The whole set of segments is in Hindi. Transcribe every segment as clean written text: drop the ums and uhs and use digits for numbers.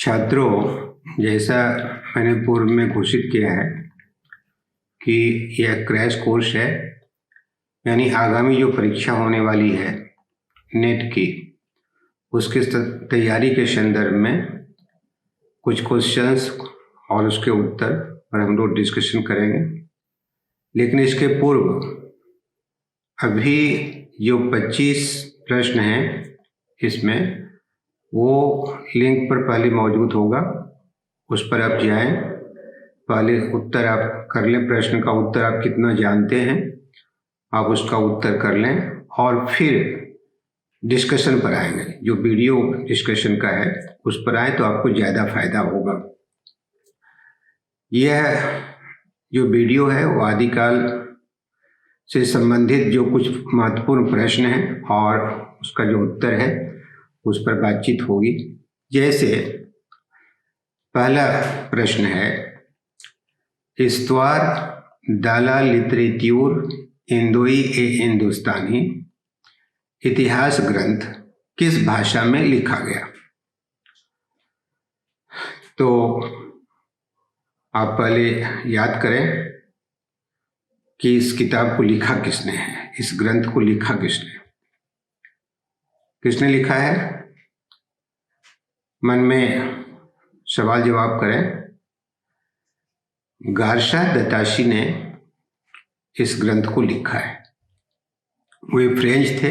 छात्रों, जैसा मैंने पूर्व में घोषित किया है कि यह क्रैश कोर्स है, यानी आगामी जो परीक्षा होने वाली है नेट की, उसकी तैयारी के संदर्भ में कुछ क्वेश्चंस और उसके उत्तर पर हम लोग डिस्कशन करेंगे। लेकिन इसके पूर्व अभी जो 25 प्रश्न हैं इसमें, वो लिंक पर पहले मौजूद होगा, उस पर आप जाएं, पहले उत्तर आप कर लें। प्रश्न का उत्तर आप कितना जानते हैं आप उसका उत्तर कर लें और फिर डिस्कशन पर आएंगे। जो वीडियो डिस्कशन का है उस पर आए तो आपको ज़्यादा फायदा होगा। यह जो वीडियो है वो आदिकाल से संबंधित जो कुछ महत्वपूर्ण प्रश्न हैं और उसका जो उत्तर है उस पर बातचीत होगी। जैसे पहला प्रश्न है, इस्तवार दाला लिटरेच्योर इंदोई ए हिंदुस्तानी इतिहास ग्रंथ किस भाषा में लिखा गया? तो आप पहले याद करें कि इस किताब को लिखा किसने है, इस ग्रंथ को लिखा किसने लिखा है। मन में सवाल जवाब करें। गार्शा दताशी ने इस ग्रंथ को लिखा है। वे फ्रेंच थे,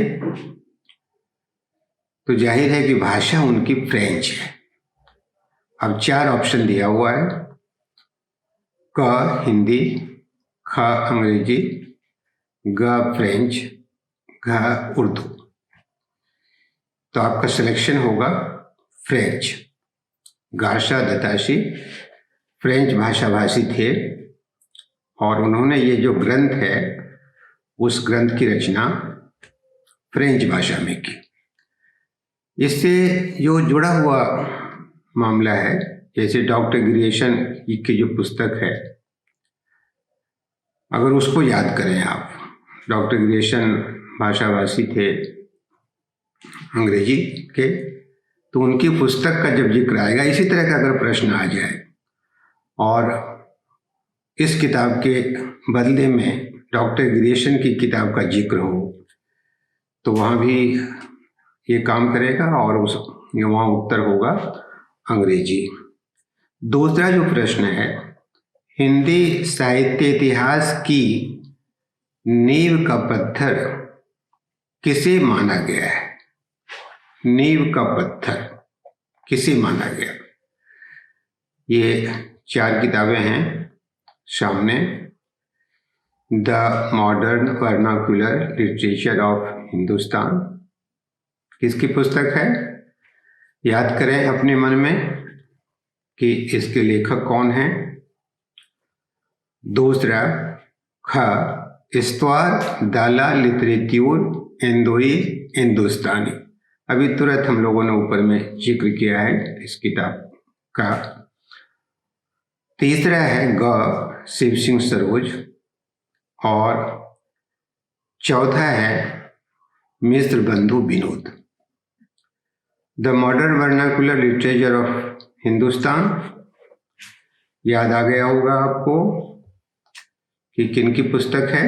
तो जाहिर है कि भाषा उनकी फ्रेंच है। अब 4 ऑप्शन दिया हुआ है, क हिंदी, ख अंग्रेजी, ग फ्रेंच, घ उर्दू। तो आपका सिलेक्शन होगा फ्रेंच। गार्शा दताशी फ्रेंच भाषाभाषी थे और उन्होंने ये जो ग्रंथ है उस ग्रंथ की रचना फ्रेंच भाषा में की। इससे जो जुड़ा हुआ मामला है, जैसे डॉक्टर ग्रियर्सन की जो पुस्तक है, अगर उसको याद करें आप, डॉक्टर ग्रियर्सन भाषाभाषी थे अंग्रेजी के, तो उनकी पुस्तक का जब जिक्र आएगा, इसी तरह का अगर प्रश्न आ जाए और इस किताब के बदले में डॉक्टर ग्रियर्सन की किताब का जिक्र हो, तो वहाँ भी ये काम करेगा और वहाँ उत्तर होगा अंग्रेजी। दूसरा जो प्रश्न है, हिंदी साहित्य इतिहास की नींव का पत्थर किसे माना गया है? नींव का पत्थर किसे माना गया? ये 4 किताबें हैं सामने। The modern vernacular literature of Hindustan किसकी पुस्तक है? याद करें अपने मन में कि इसके लेखक कौन हैं। दूसरा, ख इस्तवार दाला लिटरेच्योर इंदोई हिंदुस्तानी, अभी तुरंत हम लोगों ने ऊपर में जिक्र किया है इस किताब का। तीसरा है ग शिव सिंह सरोज और चौथा है मिस्र बंधु Vinod. The modern vernacular literature of Hindustan याद आ गया होगा आपको कि किन की पुस्तक है?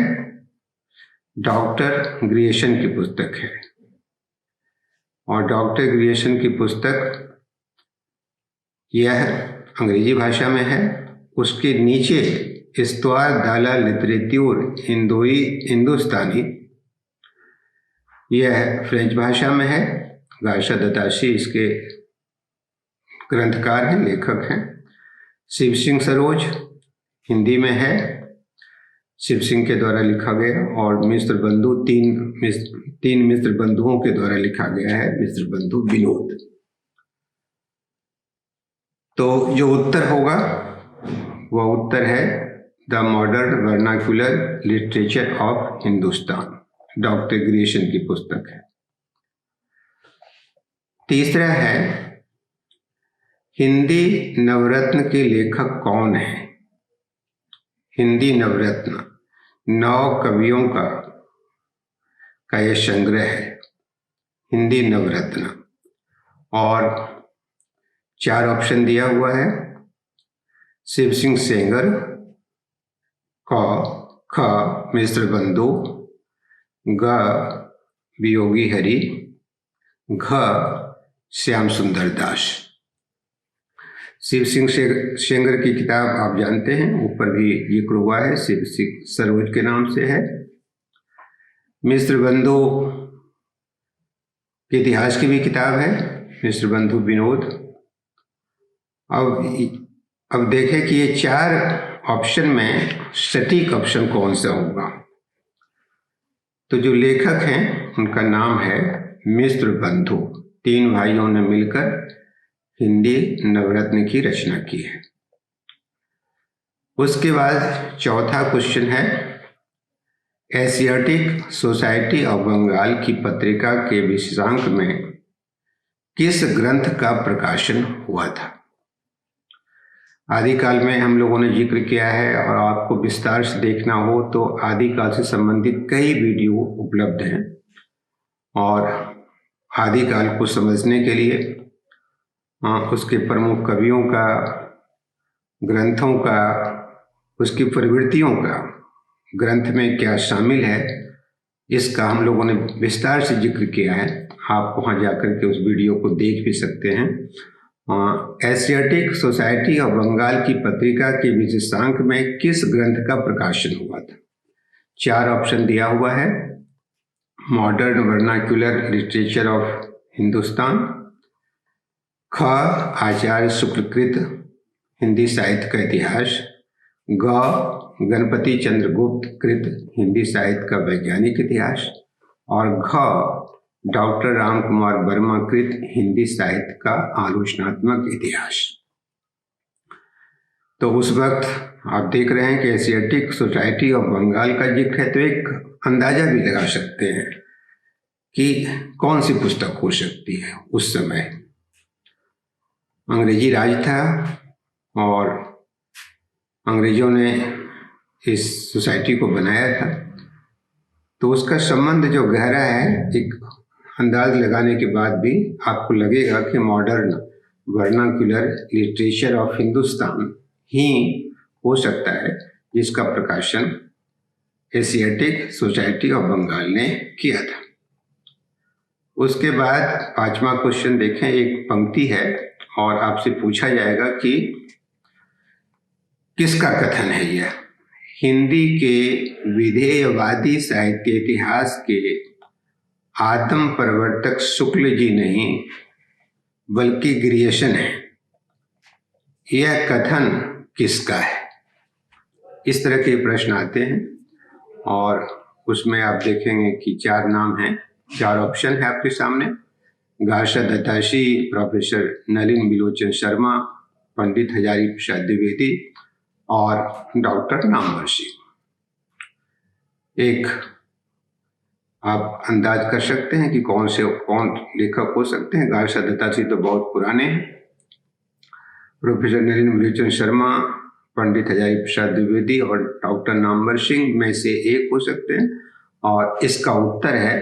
डॉक्टर ग्रियर्सन की पुस्तक है और डॉक्टर ग्रियर्सन की पुस्तक यह अंग्रेजी भाषा में है। उसके नीचे इस्तवार दाला लिटरेच्योर इंदोई हिंदुस्तानी, यह फ्रेंच भाषा में है। गार्शा दताशी इसके ग्रंथकार हैं, लेखक हैं। शिव सिंह सरोज हिंदी में है, शिव सिंह के द्वारा लिखा गया, और मिस्र बंधु तीन मिस्र बंधुओं के द्वारा लिखा गया है, मिस्र बंधु विनोद। तो जो उत्तर होगा वह उत्तर है the modern vernacular literature of Hindustan, doctor Grierson की पुस्तक है। तीसरा है, हिंदी नवरत्न के लेखक कौन है? हिंदी नवरत्न 9 कवियों का यह संग्रह है, हिंदी नवरत्न। और 4 ऑप्शन दिया हुआ है। शिव सिंह सेंगर, ख मिश्र बंधु, ग वियोगी हरि, घ श्याम सुंदर दास। शिव सिंह सेंगर की किताब आप जानते हैं, ऊपर भी जिक्र हुआ है, शिव सिंह सरोज के नाम से है। मिश्र बंधु के इतिहास की भी किताब है, मिश्र बंधु विनोद। अब देखें कि ये 4 ऑप्शन में सटीक ऑप्शन कौन सा होगा। तो जो लेखक हैं उनका नाम है मिश्र बंधु। 3 भाइयों ने मिलकर हिंदी नवरत्न की रचना की है। उसके बाद चौथा क्वेश्चन है, एशियाटिक सोसाइटी ऑफ बंगाल की पत्रिका के विशेषांक में किस ग्रंथ का प्रकाशन हुआ था। आदिकाल में हम लोगों ने जिक्र किया है, और आपको विस्तार से देखना हो तो आदिकाल से संबंधित कई वीडियो उपलब्ध हैं। और आदिकाल को समझने के लिए उसके प्रमुख कवियों का, ग्रंथों का, उसकी प्रवृत्तियों का, ग्रंथ में क्या शामिल है, इसका हम लोगों ने विस्तार से जिक्र किया है। आप वहाँ जाकर के उस वीडियो को देख भी सकते हैं। एशियाटिक सोसाइटी ऑफ बंगाल की पत्रिका के विशेषांक में किस ग्रंथ का प्रकाशन हुआ था। 4 ऑप्शन दिया हुआ है। Modern vernacular literature of Hindustan, ख आचार्य शुक्लकृत हिंदी साहित्य का इतिहास, ग गणपति चंद्रगुप्त कृत हिंदी साहित्य का वैज्ञानिक इतिहास, और घ डॉक्टर राम कुमार वर्मा कृत हिंदी साहित्य का आलोचनात्मक इतिहास। तो उस वक्त आप देख रहे हैं कि एशियाटिक सोसाइटी ऑफ बंगाल का जिक्र है, तो एक अंदाजा भी लगा सकते हैं कि कौन सी पुस्तक हो सकती है। उस समय अंग्रेजी राज था और अंग्रेजों ने इस सोसाइटी को बनाया था, तो उसका संबंध जो गहरा है, एक अंदाज लगाने के बाद भी आपको लगेगा कि modern vernacular literature of Hindustan ही हो सकता है जिसका प्रकाशन एशियाटिक सोसाइटी ऑफ बंगाल ने किया था। उसके बाद 5वां क्वेश्चन देखें, एक पंक्ति है और आपसे पूछा जाएगा कि किसका कथन है यह। हिंदी के विधेयवादी साहित्य इतिहास के आत्म प्रवर्तक शुक्ल जी नहीं बल्कि ग्रियर्सन है। यह कथन किसका है। इस तरह के प्रश्न आते हैं और उसमें आप देखेंगे कि 4 नाम हैं, 4 ऑप्शन है आपके सामने। गार्षा दत्ताशी, प्रोफेसर नलिन बिलोचन शर्मा, पंडित हजारी प्रसाद द्विवेदी और डॉक्टर नामवर सिंह। एक आप अंदाज कर सकते हैं कि कौन लेखक हो सकते हैं। गार्षा दत्ताशी तो बहुत पुराने हैं। प्रोफेसर नलिन बिलोचन शर्मा, पंडित हजारी प्रसाद द्विवेदी और डॉक्टर नामवर सिंह में से एक हो सकते हैं, और इसका उत्तर है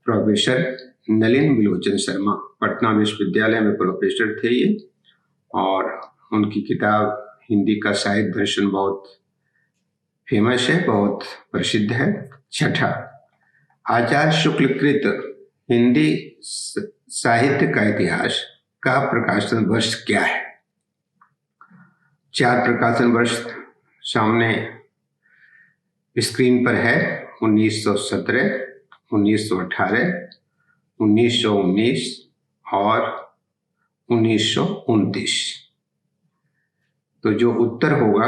प्रोफेसर नलिन बिलोचन शर्मा। पटना विश्वविद्यालय में प्रोफेसर थे ये, और उनकी किताब हिंदी का साहित्य दर्शन बहुत फेमस है, बहुत प्रसिद्ध है। 6ठा, आचार्य शुक्लकृत हिंदी साहित्य का इतिहास का प्रकाशन वर्ष क्या है। 4 प्रकाशन वर्ष सामने स्क्रीन पर है। 1917, 1918, 1919 और 1929। तो जो उत्तर होगा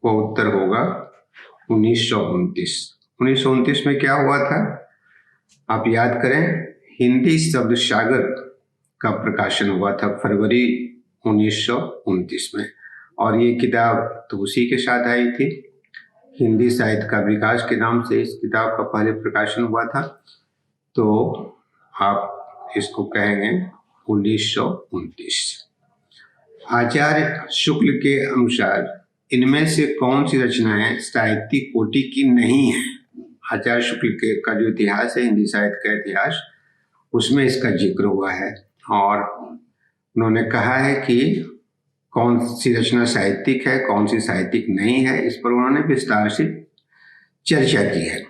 वो उत्तर होगा 1929। 1929 में क्या हुआ था आप याद करें। हिंदी शब्द सागर का प्रकाशन हुआ था फरवरी 1929 में, और ये किताब तो उसी के साथ आई थी। हिंदी साहित्य का विकास के नाम से इस किताब का पहले प्रकाशन हुआ था, तो आप इसको कहेंगे 1929। आचार्य शुक्ल के अनुसार इनमें से कौन सी रचनाएं साहित्यिक कोटि की नहीं है। आचार्य शुक्ल के का जो इतिहास है, हिंदी साहित्य का इतिहास, उसमें इसका जिक्र हुआ है, और उन्होंने कहा है कि कौन सी रचना साहित्यिक है, कौन सी साहित्यिक नहीं है, इस पर उन्होंने विस्तार से चर्चा की है।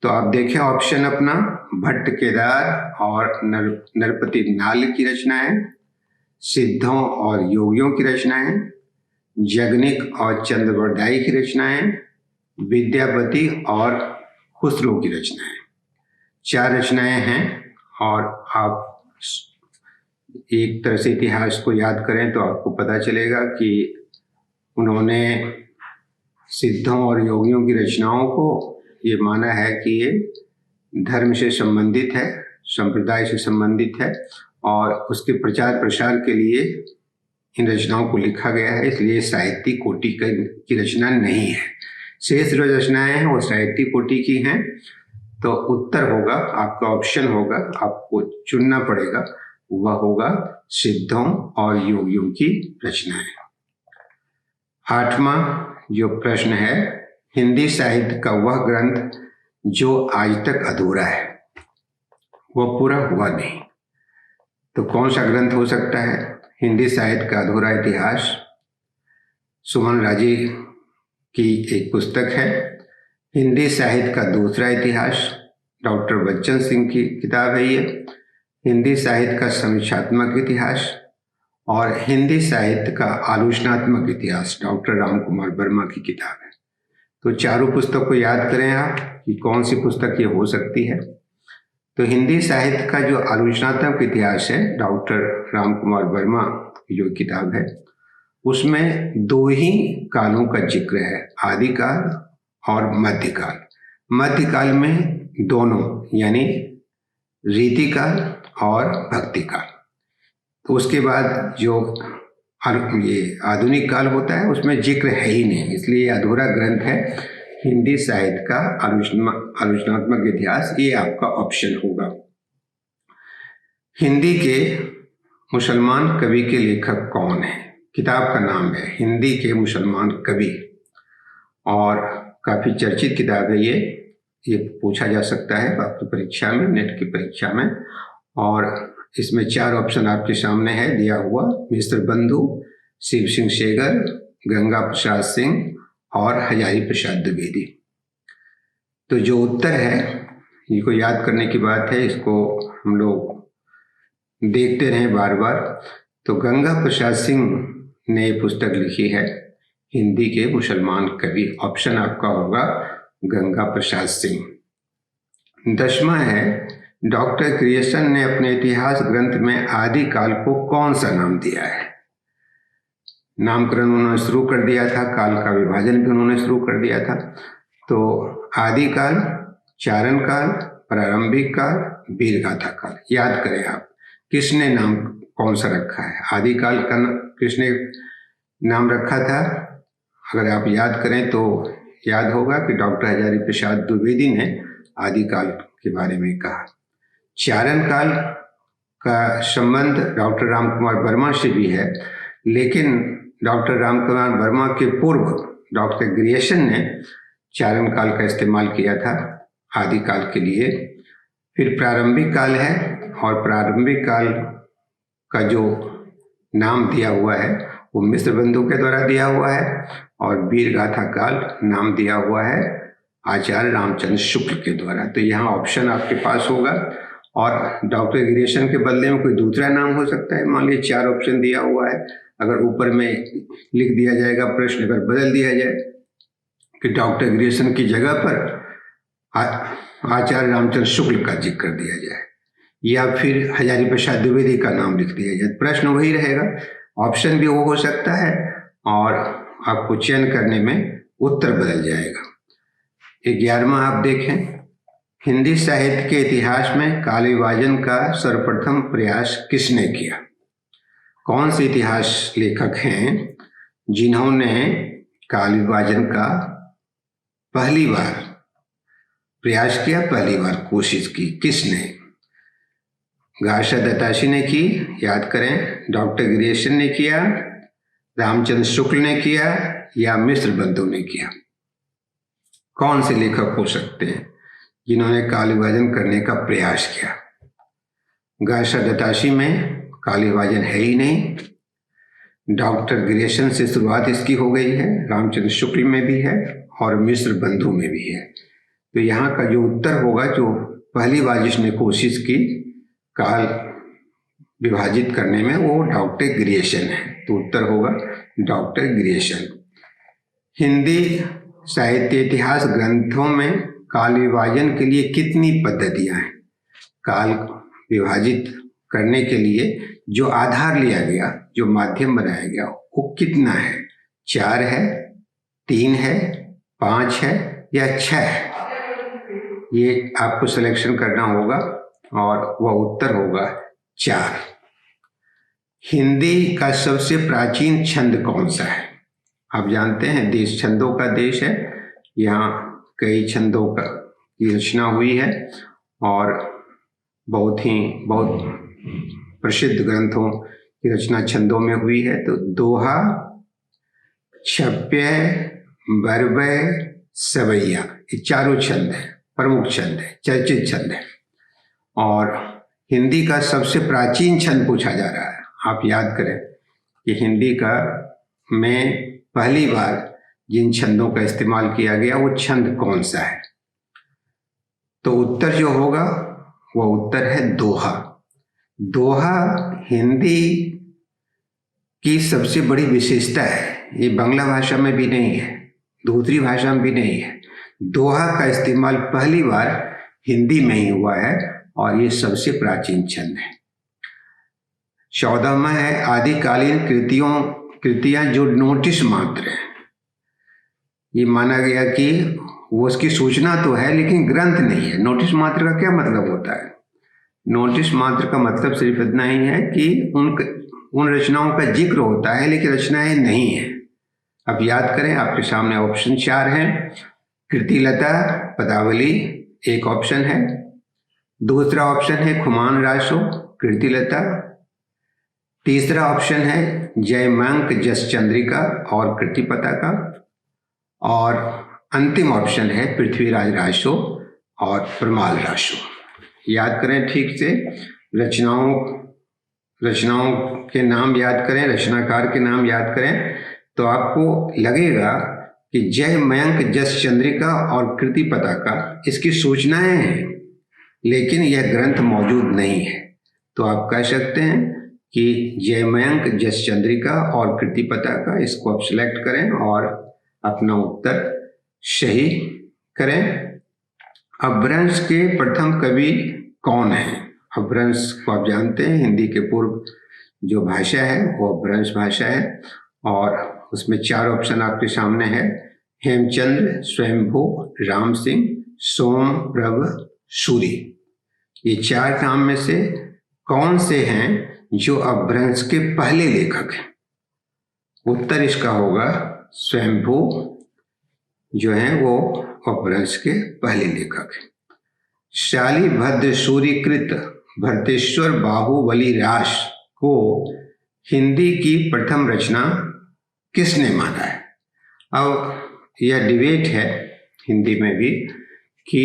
तो आप देखें ऑप्शन अपना, भट्ट केदार और नरपति नाल की रचनाएं, सिद्धों और योगियों की रचनाएं, जगनिक और चंद्रवरदाई की रचनाएं, विद्यापति और खुसरो की रचनाएं। 4 रचनाएं हैं और आप एक तरह से इतिहास को याद करें तो आपको पता चलेगा कि उन्होंने सिद्धों और योगियों की रचनाओं को ये माना है कि ये धर्म से संबंधित है, संप्रदाय से संबंधित है और उसके प्रचार प्रसार के लिए इन रचनाओं को लिखा गया है, इसलिए साहित्यिक कोटि की रचना नहीं है। शेष जो रचनाएं हैं वो साहित्यिक कोटि की हैं। तो उत्तर होगा, आपका ऑप्शन होगा, आपको चुनना पड़ेगा, वह होगा सिद्धों और योगियों की रचनाएं। 8वां जो प्रश्न है, हिंदी साहित्य का वह ग्रंथ जो आज तक अधूरा है, वह पूरा हुआ नहीं। तो कौन सा ग्रंथ हो सकता है? हिंदी साहित्य का अधूरा इतिहास सुमन राजी की एक पुस्तक है। हिंदी साहित्य का दूसरा इतिहास डॉक्टर बच्चन सिंह की किताब है ये। हिंदी साहित्य का समीक्षात्मक इतिहास और हिंदी साहित्य का आलोचनात्मक इतिहास डॉक्टर राम कुमार वर्मा की किताब है। तो चारों पुस्तक को याद करें आप कि कौन सी पुस्तक ये हो सकती है। तो हिंदी साहित्य का जो आलोचनात्मक इतिहास है डॉक्टर राम कुमार वर्मा की जो किताब है, उसमें 2 ही कालों का जिक्र है, आदिकाल और मध्यकाल। मध्यकाल में दोनों यानी रीतिकाल और भक्तिकाल। तो उसके बाद जो ये आधुनिक काल होता है उसमें जिक्र है ही नहीं, इसलिए अधूरा ग्रंथ है हिंदी साहित्य का आलोचनात्मक इतिहास। ये आपका ऑप्शन होगा। हिंदी के मुसलमान कवि के लेखक कौन है? किताब का नाम है हिंदी के मुसलमान कवि और काफी चर्चित किताब है ये पूछा जा सकता है आपकी परीक्षा में, नेट की परीक्षा में। और इसमें 4 ऑप्शन आपके सामने है दिया हुआ, मिस्र बंधु, शिव सिंह सेगर, गंगा प्रसाद सिंह और हजारी प्रसाद द्विवेदी। तो जो उत्तर है इनको याद करने की बात है, इसको हम लोग देखते रहें बार बार। तो गंगा प्रसाद सिंह ने ये पुस्तक लिखी है हिंदी के मुसलमान कवि। ऑप्शन आपका होगा गंगा प्रसाद सिंह। 10वां है, डॉक्टर ग्रियर्सन ने अपने इतिहास ग्रंथ में आदिकाल को कौन सा नाम दिया है? नामकरण उन्होंने शुरू कर दिया था, काल का विभाजन भी उन्होंने शुरू कर दिया था। तो आदिकाल, चारण काल, प्रारंभिक काल, वीरगाथा काल। याद करें आप किसने नाम कौन सा रखा है? आदिकाल का किसने नाम रखा था? अगर आप याद करें तो याद होगा कि डॉक्टर हजारी प्रसाद द्विवेदी ने आदिकाल के बारे में कहा। चारण काल का संबंध डॉक्टर राम कुमार वर्मा से भी है, लेकिन डॉक्टर राम कुमार वर्मा के पूर्व डॉक्टर ग्रियर्सन ने चारण काल का इस्तेमाल किया था आदिकाल के लिए। फिर प्रारंभिक काल है और प्रारंभिक काल का जो नाम दिया हुआ है वो मिस्र बंधु के द्वारा दिया हुआ है और वीरगाथा काल नाम दिया हुआ है आचार्य रामचंद्र शुक्ल के द्वारा। तो यहाँ ऑप्शन आपके पास होगा। और डॉक्टर ग्रियर्सन के बदले में कोई दूसरा नाम हो सकता है। मान लीजिए 4 ऑप्शन दिया हुआ है, अगर ऊपर में लिख दिया जाएगा प्रश्न, अगर बदल दिया जाए कि डॉक्टर ग्रियर्सन की जगह पर आचार्य रामचंद्र शुक्ल का जिक्र कर दिया जाए या फिर हजारी प्रसाद द्विवेदी का नाम लिख दिया जाए, प्रश्न वही रहेगा, ऑप्शन भी वो हो सकता है और आपको चयन करने में उत्तर बदल जाएगा। 11वां आप देखें, हिंदी साहित्य के इतिहास में काल विभाजन का सर्वप्रथम प्रयास किसने किया? कौन से इतिहास लेखक हैं जिन्होंने काल विभाजन का पहली बार प्रयास किया, पहली बार कोशिश की? किसने? गार्षा दत्ताशी ने की, याद करें, डॉक्टर ग्रियर्सन ने किया, रामचंद्र शुक्ल ने किया या मिस्र बंधु ने किया? कौन से लेखक हो सकते हैं जिन्होंने काल विभाजन करने का प्रयास किया? गार्षा दत्ताशी में काल विभाजन है ही नहीं। डॉक्टर ग्रेशन से शुरुआत इसकी हो गई है, रामचंद्र शुक्ल में भी है और मिश्र बंधु में भी है। तो यहाँ का जो उत्तर होगा, जो पहली बार जिसने कोशिश की काल विभाजित करने में, वो डॉक्टर ग्रेशन है। तो उत्तर होगा डॉक्टर ग्रेशन। हिंदी साहित्य इतिहास ग्रंथों में काल विभाजन के लिए कितनी पद्धतियां हैं? काल विभाजित करने के लिए जो आधार लिया गया, जो माध्यम बनाया गया, वो कितना है? 4 है, 3 है, 5 है या 6 है? ये आपको सिलेक्शन करना होगा और वह उत्तर होगा 4। हिंदी का सबसे प्राचीन छंद कौन सा है? आप जानते हैं देश छंदों का देश है। यहाँ कई छंदों की रचना हुई है और बहुत प्रसिद्ध ग्रंथों की रचना छंदों में हुई है। तो दोहा, छप्य, बरबय, सवैया, ये चारों छंद हैं, प्रमुख छंद है, चर्चित छंद है। और हिंदी का सबसे प्राचीन छंद पूछा जा रहा है। आप याद करें कि हिंदी का में पहली बार जिन छंदों का इस्तेमाल किया गया वो छंद कौन सा है? तो उत्तर जो होगा वो उत्तर है दोहा। दोहा हिंदी की सबसे बड़ी विशेषता है। ये बांग्ला भाषा में भी नहीं है, दूसरी भाषा में भी नहीं है। दोहा का इस्तेमाल पहली बार हिंदी में ही हुआ है और ये सबसे प्राचीन छंद है। 14वां है आदिकालीन कृतियां जो नोटिस मात्र है। ये माना गया कि वो उसकी सूचना तो है लेकिन ग्रंथ नहीं है। नोटिस मात्र का क्या मतलब होता है? नोटिस मात्र का मतलब सिर्फ इतना ही है कि उन रचनाओं का जिक्र होता है लेकिन रचनाएं नहीं है। अब याद करें, आपके सामने ऑप्शन 4 है। कृतिलता, पदावली एक ऑप्शन है। दूसरा ऑप्शन है खुमान रासो, कृतिलता। तीसरा ऑप्शन है जयमांक जस चंद्रिका और कृति पताका। और अंतिम ऑप्शन है पृथ्वीराज रासो और प्रमाल रासो। याद करें ठीक से, रचनाओं के नाम याद करें, रचनाकार के नाम याद करें, तो आपको लगेगा कि जयमांक जस चंद्रिका और कृति पताका इसकी सूचनाएं हैं लेकिन यह ग्रंथ मौजूद नहीं है। तो आप कह सकते हैं कि जयमांक जस चंद्रिका और कृति पताका, इसको आप सिलेक्ट करें और अपना उत्तर सही करें। अपभ्रंश के प्रथम कवि कौन है? अपभ्रंश को आप जानते हैं, हिंदी के पूर्व जो भाषा है वो अपभ्रंश भाषा है और उसमें 4 ऑप्शन आपके सामने है। हेमचंद्र, स्वयंभू, राम सिंह, सोमप्रभ, सूरी। ये 4 नाम में से कौन से हैं जो अपभ्रंश के पहले लेखक हैं? उत्तर इसका होगा स्वयंभू जो हैं वो अपभ्रंश के पहले लेखक हैं। शालिभद्र सूरीकृत भरतेश्वर बाहुबली रास को हिंदी की प्रथम रचना किसने माना है? अब यह डिबेट है हिंदी में भी कि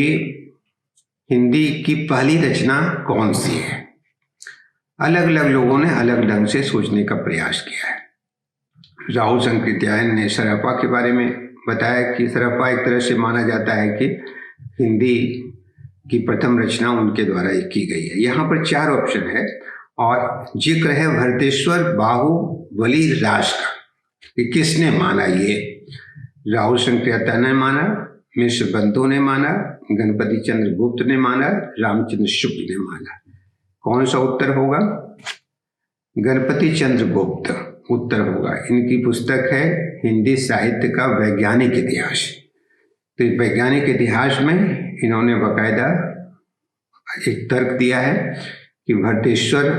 हिंदी की पहली रचना कौन सी है। अलग अलग लोगों ने अलग ढंग से सोचने का प्रयास किया है। राहुल शंकरित्यायन ने सरहपा के बारे में बताया कि सरहपा एक तरह से माना जाता है कि हिंदी की प्रथम रचना उनके द्वारा की गई है। यहाँ पर 4 ऑप्शन है और जिक्र है भरतेश्वर बाहुबली रास का कि किसने माना। ये राहुल शंकरित्यायन ने माना, मिश्र बंधु ने माना, गणपति चंद्र गुप्त ने माना, रामचंद्र शुक्ल ने माना। कौन सा उत्तर होगा? गणपति चंद्र गुप्त उत्तर होगा। इनकी पुस्तक है हिंदी साहित्य का वैज्ञानिक इतिहास। तो वैज्ञानिक इतिहास में इन्होंने बाकायदा एक तर्क दिया है कि भरतेश्वर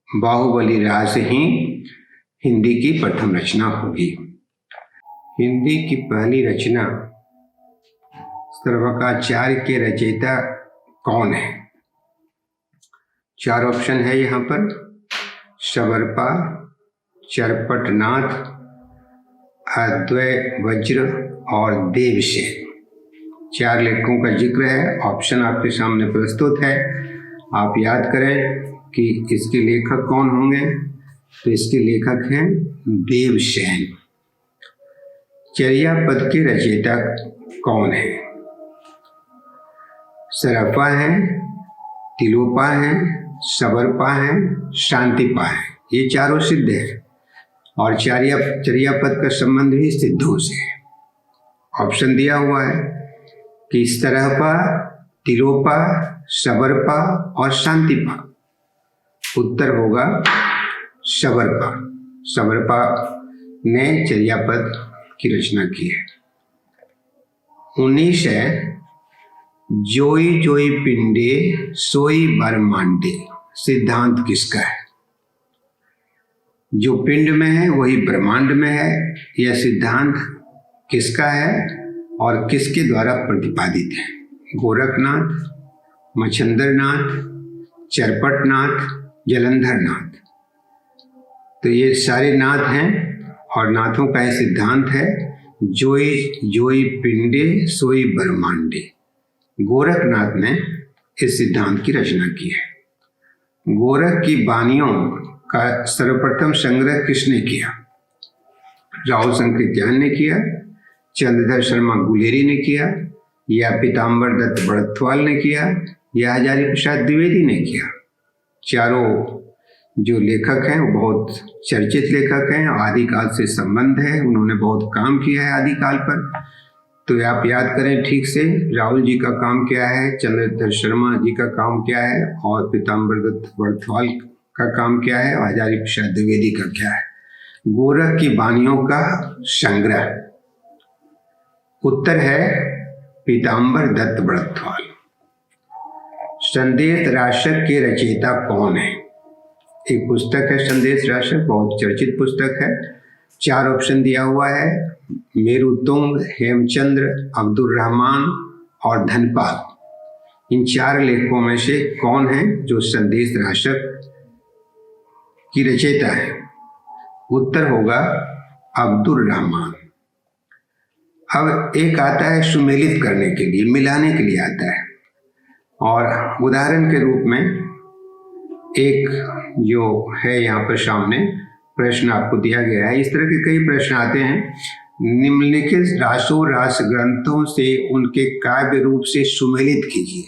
बाहुबली रास ही हिंदी की प्रथम रचना होगी। हिंदी की पहली रचना सर्वकाचार्य के रचयिता कौन है? 4 ऑप्शन है यहाँ पर। शबरपा, चरपटनाथ, अद्वय वज्र और देवसेन। 4 लेखकों का जिक्र है। ऑप्शन आपके सामने प्रस्तुत है। आप याद करें कि इसके लेखक कौन होंगे, तो इसके लेखक हैं देवसेन। चर्या पद के रचयिता कौन है? सरपा है, तिलोपा है, सबरपा है, शांतिपा है। ये चारों सिद्ध है और चर्या पद का संबंध भी सिद्धों से है। ऑप्शन दिया हुआ है कि सरपा, तिलोपा, सबरपा और शांतिपा। उत्तर होगा सबरपा। सबरपा ने चर्या पद की रचना की है। 19 है, जोई जोई पिंडे सोई ब्रह्मांडे। सिद्धांत किसका है? जो पिंड में है वही ब्रह्मांड में है। यह सिद्धांत किसका है और किसके द्वारा प्रतिपादित है? गोरखनाथ, मच्छंदरनाथ, चरपटनाथ, जलंधरनाथ। तो ये सारे नाथ हैं और नाथों का यह सिद्धांत है, जोई जोई पिंडे सोई ब्रह्मांडे। गोरखनाथ ने इस सिद्धांत की रचना की है। गोरख की वाणियों का सर्वप्रथम संग्रह किसने किया? राहुल संकृत्यायन ने किया, चंद्रधर शर्मा गुलेरी ने किया, या पीताम्बर दत्त बड़त्वाल ने किया, या हजारी प्रसाद द्विवेदी ने किया। चारों जो लेखक हैं वो बहुत चर्चित लेखक हैं, आदिकाल से संबंध है, उन्होंने बहुत काम किया है आदिकाल पर। तो आप याद करें ठीक से, राहुल जी का काम क्या है, चंद्रधर शर्मा जी का काम क्या है, और पीताम्बर दत्त बड़त्वाल का काम क्या है, और हजारी प्रसाद द्विवेदी का क्या है। गोरख की वाणियों का संग्रह। उत्तर है पीताम्बर दत्त बड़त्वाल। संदेश राशक के रचयिता कौन है? एक पुस्तक है संदेश राशक, बहुत चर्चित पुस्तक है। 4 ऑप्शन दिया हुआ है, मेरुतुंग, हेमचंद्र, अब्दुल रहमान और धनपाल। इन 4 लेखकों में से कौन है जो संदेश राशक की रचयिता है? उत्तर होगा अब्दुल रहमान। अब एक आता है सुमेलित करने के लिए, मिलाने के लिए आता है, और उदाहरण के रूप में एक जो है यहाँ पर सामने प्रश्न आपको दिया गया है। इस तरह के कई प्रश्न आते हैं। निम्नलिखित रासों रास ग्रंथों से उनके काव्य रूप से सुमेलित कीजिए।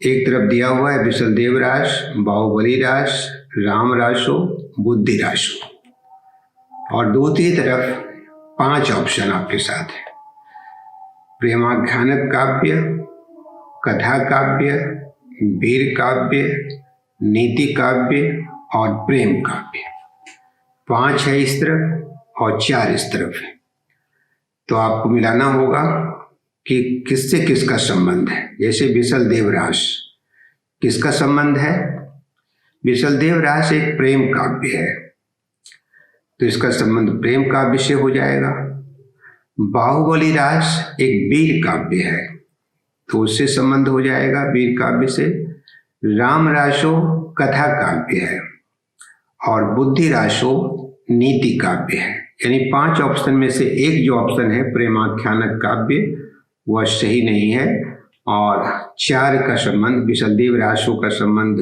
एक तरफ दिया हुआ है विशलदेव रास, बाहुबली रास, राम रासो, बुद्धि रासो, और दूसरी तरफ 5 ऑप्शन आपके साथ है। प्रेमाख्यानक काव्य, कथा काव्य, वीर काव्य, नीति काव्य और प्रेम काव्य। 5 है इस तरफ और 4 इस तरफ है। तो आपको मिलाना होगा कि किससे किसका संबंध है। जैसे विशलदेव रास, किसका संबंध है? विशलदेव रास एक प्रेम काव्य है, तो इसका संबंध प्रेम काव्य से हो जाएगा। बाहुबली रास एक वीर काव्य है, तो उससे संबंध हो जाएगा वीर काव्य से। राम रासो कथा काव्य है और बुद्धि रासो नीति काव्य है। यानी 5 ऑप्शन में से एक जो ऑप्शन है प्रेमाख्यानक काव्य, वह सही नहीं है। और 4 का संबंध, विशलदेव रासो का संबंध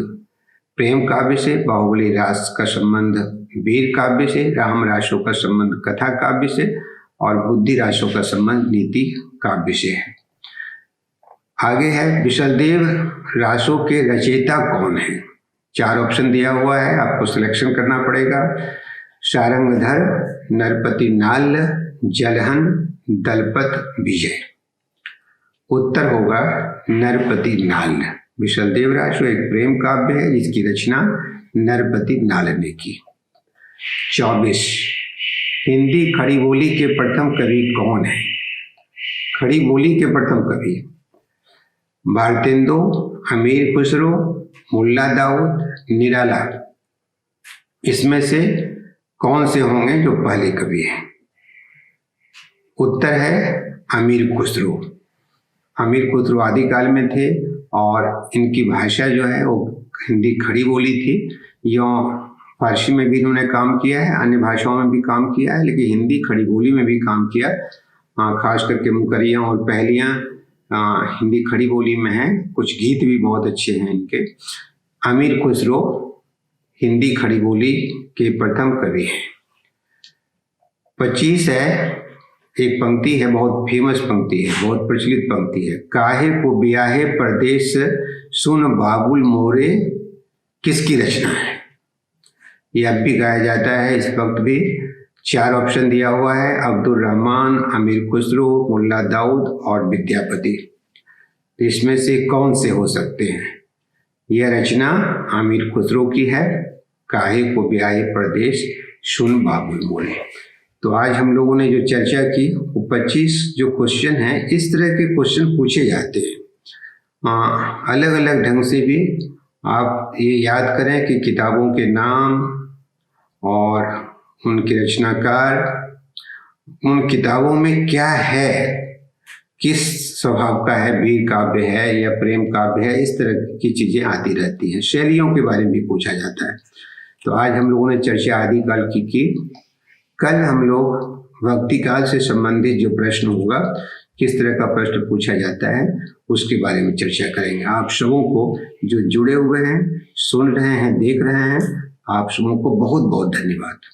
प्रेम काव्य से, बाहुबली रास का संबंध वीर काव्य से, राम रासो का संबंध कथा काव्य से, और बुद्धि रासो का संबंध नीति काव्य से है। आगे है विशलदेव रासों के रचयिता कौन है? 4 ऑप्शन दिया हुआ है, आपको सिलेक्शन करना पड़ेगा। सारंगधर, नरपति नाल, जलहन, दलपत विजय। उत्तर होगा नरपति नाल। विशलदेव रासो एक प्रेम काव्य है जिसकी रचना नरपति नाल ने की। 24 हिंदी खड़ी बोली के प्रथम कवि कौन है? खड़ी बोली के प्रथम कवि भारतेंदु, अमीर खुसरो, मुल्ला दाऊद, निराला। इसमें से कौन से होंगे जो पहले कवि हैं? उत्तर है अमीर खुसरो। अमीर खुसरो आदिकाल में थे और इनकी भाषा जो है वो हिंदी खड़ी बोली थी। यो फारसी में भी इन्होंने काम किया है, अन्य भाषाओं में भी काम किया है, लेकिन हिंदी खड़ी बोली में भी काम किया। खास करके मुकरियाँ और पहलियाँ हिंदी खड़ी बोली में हैं। कुछ गीत भी बहुत अच्छे हैं इनके। अमीर खुसरो हिंदी खड़ी बोली के प्रथम कवि हैं। 25 है, एक पंक्ति है, बहुत फेमस पंक्ति है, बहुत प्रचलित पंक्ति है। काहे को ब्याहे परदेश सुन बाबुल मोरे किसकी रचना है। यह अब भी गाया जाता है, इस वक्त भी। 4 ऑप्शन दिया हुआ है, अब्दुल रहमान, अमीर खुसरो, मुल्ला दाऊद और विद्यापति। तो इसमें से कौन से हो सकते हैं। यह रचना अमीर खुसरो की है, काहे को ब्याहे परदेश सुन बाबुल मोरे। तो आज हम लोगों ने जो चर्चा की वो 25 जो क्वेश्चन हैं, इस तरह के क्वेश्चन पूछे जाते हैं। अलग अलग ढंग से भी आप ये याद करें कि किताबों के नाम और उनके रचनाकार, उन किताबों में क्या है, किस स्वभाव का है, वीर काव्य है या प्रेम काव्य है, इस तरह की चीजें आती रहती हैं। शैलियों के बारे में भी पूछा जाता है। तो आज हम लोगों ने चर्चा आदिकाल की। कल हम लोग भक्ति काल से संबंधित जो प्रश्न होगा, किस तरह का प्रश्न पूछा जाता है, उसके बारे में चर्चा करेंगे। आप सबों को जो जुड़े हुए हैं, सुन रहे हैं, देख रहे हैं, आप सबों को बहुत बहुत धन्यवाद।